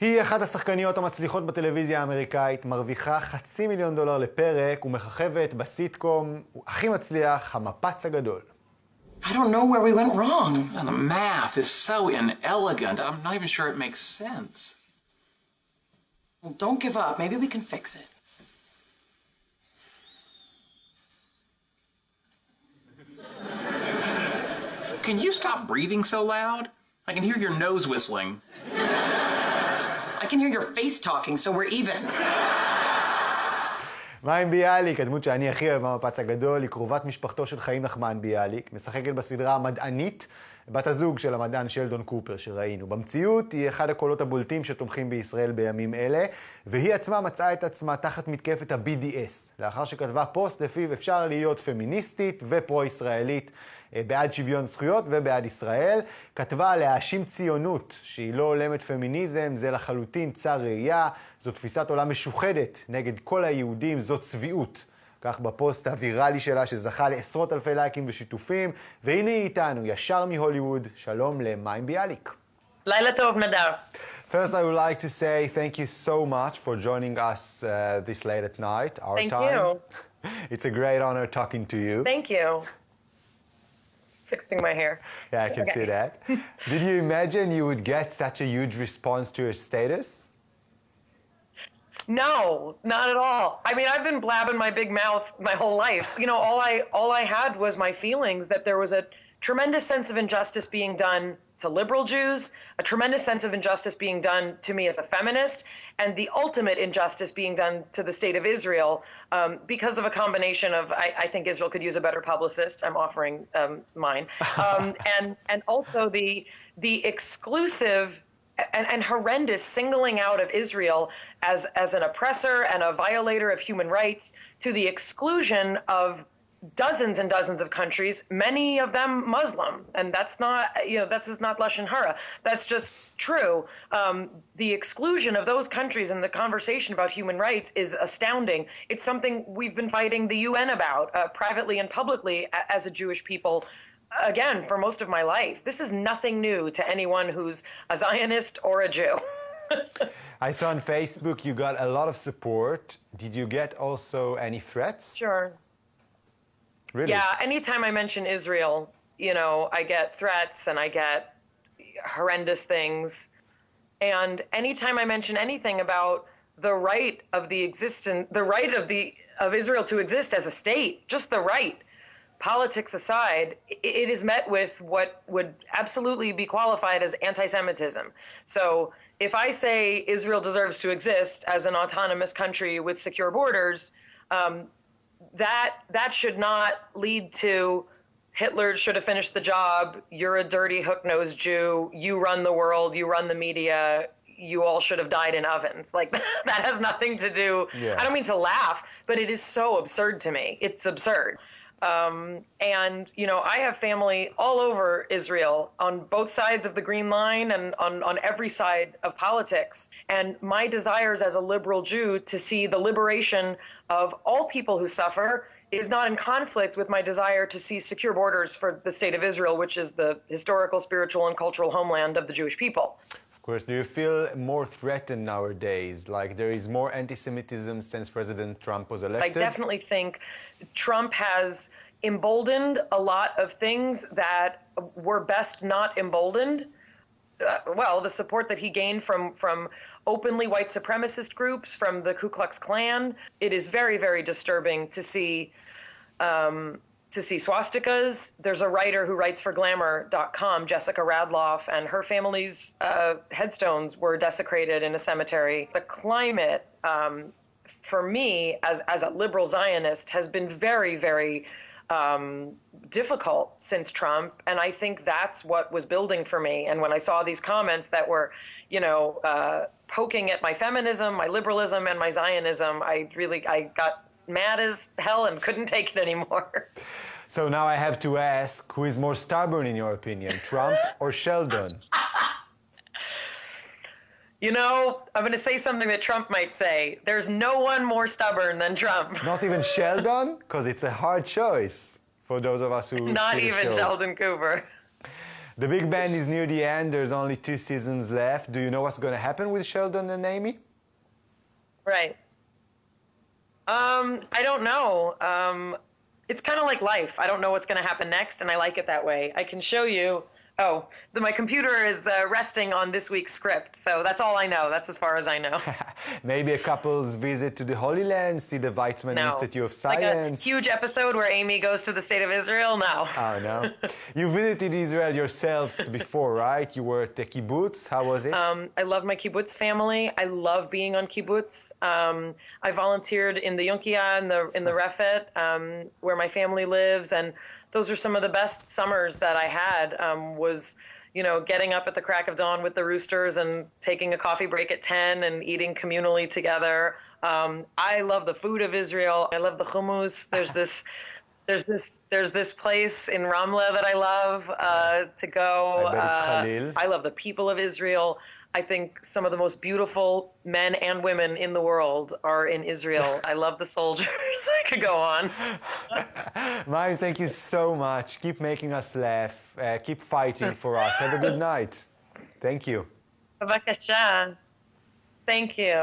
היא אחת השחקניות המצליחות בטלוויזיה האמריקאית, מרוויחה $500,000 לפרק ומככבת בסיטקום הכי מצליח, המפץ הגדול. I don't know where we went wrong. The math is so inelegant. I'm not even sure it makes sense. Well, don't give up. Maybe we can fix it. Can you stop breathing so loud? I can hear your nose whistling. I can hear your face talking, so we're even. מים ביאליק, הדמות שאני הכי אוהב במפץ הגדול, היא קרובת משפחתו של חיים נחמן ביאליק, משחקת בסדרה המדענית, בת הזוג של המדען שלדון קופר שראינו. במציאות היא אחד הקולות הבולטים שתומכים בישראל בימים אלה, והיא עצמה מצאה את עצמה תחת מתקפת ה-BDS, לאחר שכתבה פוסט לפיו אפשר להיות פמיניסטית ופרו-ישראלית, בעד שוויון זכויות ובעד ישראל. כתבה להאשים ציונות שהיא לא עולמת פמיניזם, זה לחלוטין צר ראייה, זו תפיסת עולם משוחדת נגד כל היהודים, זו צביעות. כך בפוסט הוויראלי שלה שזכה לעשרות אלפי לייקים ושיתופים, והנה היא איתנו, ישר מהוליווד, שלום למים ביאליק. לילה טוב, נדב. First, I would like to say thank you so much for joining us this late at night, our Thank time. you. It's a great honor talking to you. Thank you. Fixing my hair. Yeah, I can see that. Did you imagine you would get such a huge response to your status? No, not at all. I mean, I've been blabbing my big mouth my whole life. You know, all I had was my feelings that there was a tremendous sense of injustice being done to liberal Jews, a tremendous sense of injustice being done to me as a feminist, and the ultimate injustice being done to the state of Israel because of a combination of, I think Israel could use a better publicist. I'm offering mine. And also the exclusive and horrendous singling out of Israel as an oppressor and a violator of human rights to the exclusion of dozens and dozens of countries, many of them Muslim. And that's not, that's just not Lashon Hara. That's just true. The exclusion of those countries in the conversation about human rights is astounding. It's something we've been fighting the UN about, privately and publicly as a Jewish people, again, for most of my life. This is nothing new to anyone who's a Zionist or a Jew. I saw on Facebook you got a lot of support. Did you get also any threats? Sure. Really? Yeah, anytime I mention Israel, I get threats and I get horrendous things. And anytime I mention anything about the right of of Israel to exist as a state, just the right, politics aside, it is met with what would absolutely be qualified as anti-Semitism. So if I say Israel deserves to exist as an autonomous country with secure borders, that should not lead to Hitler should have finished the job, you're a dirty hook-nosed Jew, you run the world, you run the media, you all should have died in ovens. Like, that has nothing to do, Yeah. I don't mean to laugh, but it is so absurd to me. It's absurd. And, I have family all over Israel on both sides of the Green Line and on every side of politics. And my desires as a liberal Jew to see the liberation of all people who suffer is not in conflict with my desire to see secure borders for the state of Israel, which is the historical, spiritual, and cultural homeland of the Jewish people. Of course. Do you feel more threatened nowadays? Like there is more anti-Semitism since President Trump was elected? I definitely think Trump has emboldened a lot of things that were best not emboldened. The support that he gained from openly white supremacist groups, from the Ku Klux Klan. It is very, very disturbing to see swastikas. There's a writer who writes for Glamour.com, Jessica Radloff, and her family's headstones were desecrated in a cemetery. The climate, for me, as a liberal Zionist, has been very, very difficult since Trump, and I think that's what was building for me. And when I saw these comments that were, poking at my feminism, my liberalism, and my Zionism, I got mad as hell and couldn't take it anymore. So now I have to ask, who is more stubborn in your opinion, Trump or Sheldon? I'm going to say something that Trump might say. There's no one more stubborn than Trump. Not even Sheldon? Because it's a hard choice for those of us who Not see the even show. Sheldon Cooper. The Big Band is near the end. There's only 2 seasons left. Do you know what's going to happen with Sheldon and Amy? Right. I don't know. It's kind of like life. I don't know what's going to happen next, and I like it that way. I can show you. Oh, my computer is resting on this week's script, so that's all I know. That's as far as I know. Maybe a couple's visit to the Holy Land, see the Weizmann Institute of Science. Like a huge episode where Amy goes to the state of Israel? No. Oh, no. You visited Israel yourself before, right? You were at the kibbutz. How was it? I love my kibbutz family. I love being on kibbutz. I volunteered in the Yunkia, in the Refet, where my family lives, and those are some of the best summers that I had, was, getting up at the crack of dawn with the roosters and taking a coffee break at 10 and eating communally together. I love the food of Israel. I love the hummus. There's this place in Ramla that I love to go. I bet it's Khalil. I love the people of Israel. I think some of the most beautiful men and women in the world are in Israel. I love the soldiers. I could go on. Mayim, thank you so much. Keep making us laugh. Keep fighting for us. Have a good night. Thank you. Bavakasha. Thank you.